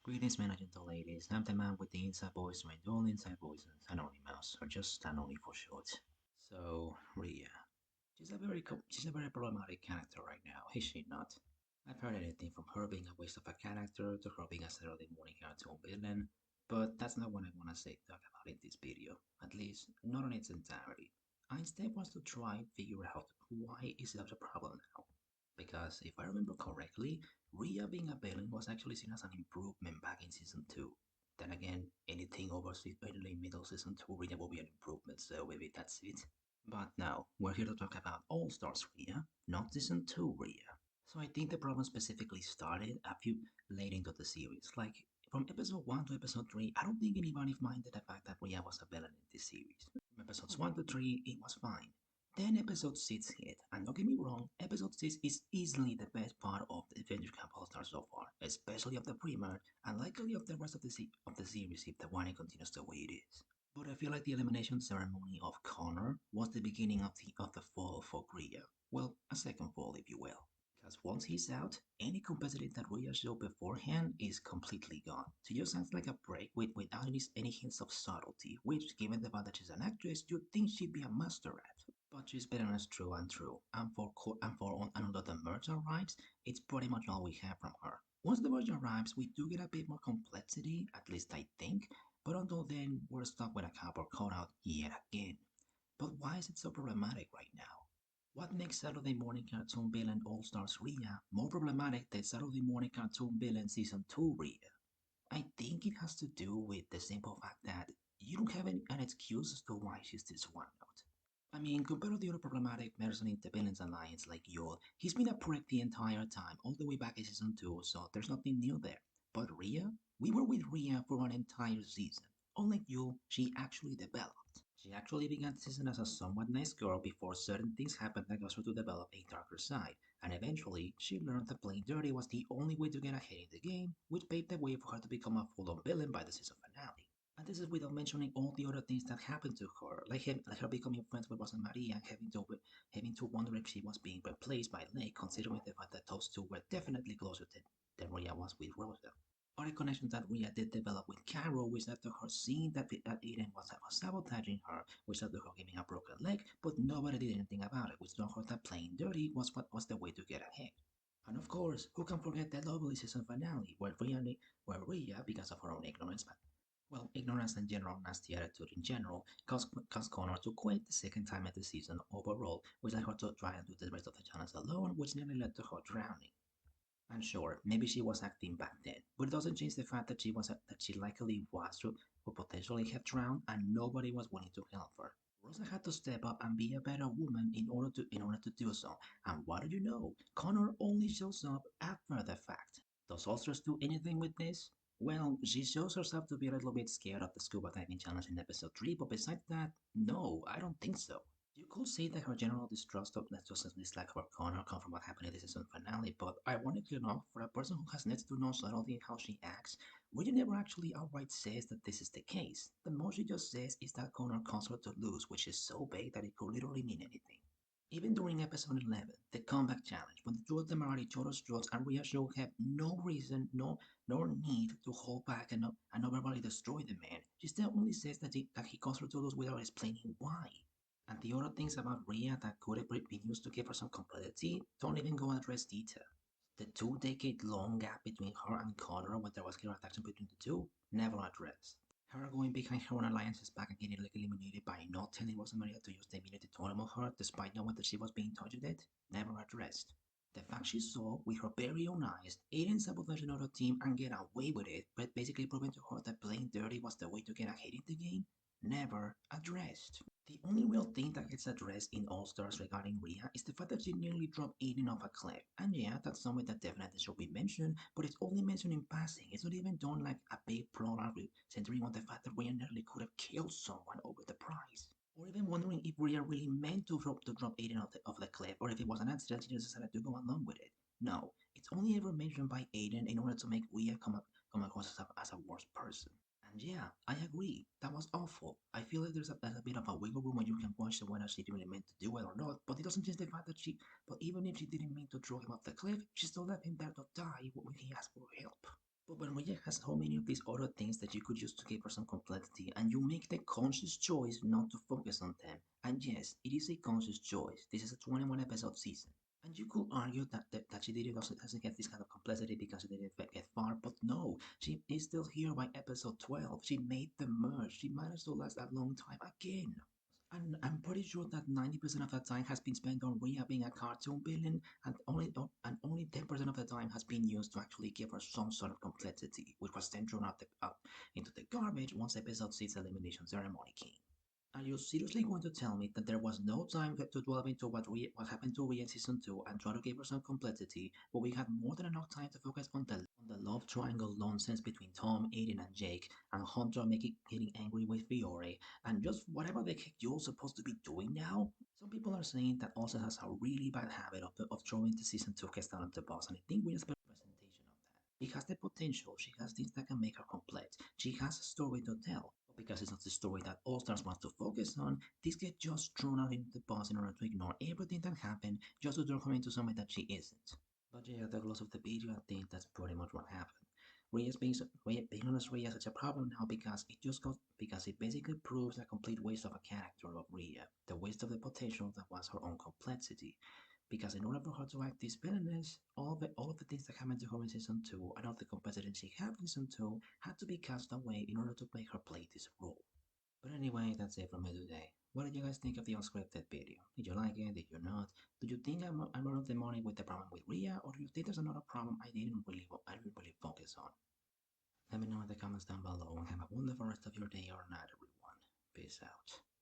Greetings, men and gentle ladies. I'm the man with the inside voice, my dual inside voices, Anonymous, or just Anony for short. So, Riya. She's a very problematic character right now, is she not? I've heard anything from her being a waste of a character to her being a Saturday morning cartoon villain, but that's not what I want to talk about in this video, at least not in its entirety. I instead want to try and figure out why is such a problem now. Because if I remember correctly, Riya being a villain was actually seen as an improvement back in season 2. Then again, anything over early middle season 2 Riya will be an improvement, so maybe that's it. But now, we're here to talk about All Stars Riya, not season 2 Riya. So I think the problem specifically started a few late into the series. Like, from episode 1 to episode 3, I don't think anybody minded the fact that Riya was a villain in this series. From episodes 1 to 3, it was fine. Then episode 6 hit, and don't get me wrong, episode 6 is easily the best part of the Disventure Camp All Stars so far, especially of the premiere, and likely of the rest of the series if the one continues the way it is. But I feel like the elimination ceremony of Connor was the beginning of the fall for Rhea. Well, a second fall, if you will. Because once he's out, any competitor that Rhea showed beforehand is completely gone. She just acts like a break without any hints of subtlety, which, given the fact that she's an actress, you'd think she'd be a master at. But she's better as true and true. And for the merch arrives, it's pretty much all we have from her. Once the merch arrives, we do get a bit more complexity, at least I think, but until then, we're stuck with a cardboard cutout yet again. But why is it so problematic right now? What makes Saturday morning cartoon villain All Stars Rhea more problematic than Saturday morning cartoon villain season 2 Rhea? I think it has to do with the simple fact that you don't have an excuse as to why she's this one note. I mean, compared to the other problematic person in the Villains Alliance like Yul, he's been a prick the entire time, all the way back in season 2, so there's nothing new there. But Rhea? We were with Rhea for an entire season. Unlike Yul, she actually developed. She actually began the season as a somewhat nice girl before certain things happened that caused her to develop a darker side, and eventually she learned that playing dirty was the only way to get ahead in the game, which paved the way for her to become a full-on villain by the season finale. And this is without mentioning all the other things that happened to her, like her becoming friends with Rosa Maria and having to wonder if she was being replaced by Lake, considering the fact that those two were definitely closer than Rhea was with Rosa. Or a connection that Rhea did develop with Carol, which led to her seeing that Eden was sabotaging her, which led to her giving a broken leg, but nobody did anything about it, which told her that playing dirty was what was the way to get ahead. And of course, who can forget the lovely season finale, where Rhea, because of her own ignorance, well, ignorance and general nasty attitude in general caused Connor to quit the second time at the season overall, which led her to try and do the rest of the challenge alone, which nearly led to her drowning. And sure, maybe she was acting back then, but it doesn't change the fact that she likely was to would potentially have drowned, and nobody was willing to help her. Rosa had to step up and be a better woman in order to do so. And what do you know? Connor only shows up after the fact. Does Ulsters do anything with this? Well, she shows herself to be a little bit scared of the scuba diving challenge in episode 3, but besides that, no, I don't think so. You could say that her general distrust of Netflix's dislike for Connor come from what happened in the season finale, but ironically enough, for a person who has next to no subtlety in how she acts, Reggie never actually outright says that this is the case. The most she just says is that Connor caused her to lose, which is so vague that it could literally mean anything. Even during episode 11, the comeback challenge, when the two of them are at each other's throats and Rhea show have no reason, nor need to hold back and not verbally destroy the man, she still only says that he caused her to lose without explaining why. And the other things about Rhea that could have been used to give her some complexity don't even go address detail. The 2 decade long gap between her and Connor when there was clear attraction between the two, never addressed. Her going behind her own alliance's back and getting eliminated by not telling Rosa Maria to use the immunity to totem her despite knowing that she was being targeted, never addressed. The fact she saw with her very own eyes Aiden sabotage another team and get away with it, but basically proving to her that playing dirty was the way to get ahead in the game, never addressed. The only real thing that gets addressed in All Stars regarding Rhea is the fact that she nearly dropped Aiden off a cliff. And yeah, that's something that definitely should be mentioned, but it's only mentioned in passing. It's not even done like a big plot arc centering on the fact that Rhea nearly could have killed someone over the prize. Or even wondering if Rhea really meant to drop Aiden off the cliff, or if it was an accident she just decided to go along with it. No, it's only ever mentioned by Aiden in order to make Rhea come across as a worse person. And yeah, I agree. That was awful. I feel like there's a bit of a wiggle room when you can question whether she really meant to do it or not, but it doesn't change the fact that but even if she didn't mean to throw him off the cliff, she still left him there to die when he asked for help. But when Riya has so many of these other things that you could use to give her some complexity, and you make the conscious choice not to focus on them. And yes, it is a conscious choice. This is a 21 episode season. And you could argue that she didn't doesn't get this kind of complexity because she didn't get far, but no, she is still here by episode 12. She made the merge. She managed to last a long time again. And I'm pretty sure that 90% of that time has been spent on Rhea being a cartoon villain, and only 10% of the time has been used to actually give her some sort of complexity, which was then thrown out into the garbage once episode 6 Elimination Ceremony came. Are you seriously going to tell me that there was no time to delve into what happened to Rhea in season 2 and try to give her some complexity, but we had more than enough time to focus on the love triangle nonsense between Tom, Aiden, and Jake, and Hunter getting angry with Fiore, and just whatever the heck you're supposed to be doing now? Some people are saying that also has a really bad habit of throwing the season 2 cast down at the boss, and I think Rhea's a better representation of that. She has the potential, she has things that can make her complete, she has a story to tell, but because it's not the story that All Stars wants to focus on, this gets just thrown out into the bus in order to ignore everything that happened just to turn her into something that she isn't. But yeah, the close of the video, I think that's pretty much what happened. Being honest, Rhea is such a problem now because it basically proves a complete waste of a character of Rhea, the waste of the potential that was her own complexity. Because in order for her to act this villainous, all of the things that happened to her in season 2 and all the complexity she had in season 2 had to be cast away in order to make her play this role. But anyway, that's it from me today. What did you guys think of the unscripted video? Did you like it? Did you not? Do you think I'm out of the money with the problem with Ria, or do you think there's another problem I didn't really focus on? Let me know in the comments down below and have a wonderful rest of your day or night, everyone. Peace out.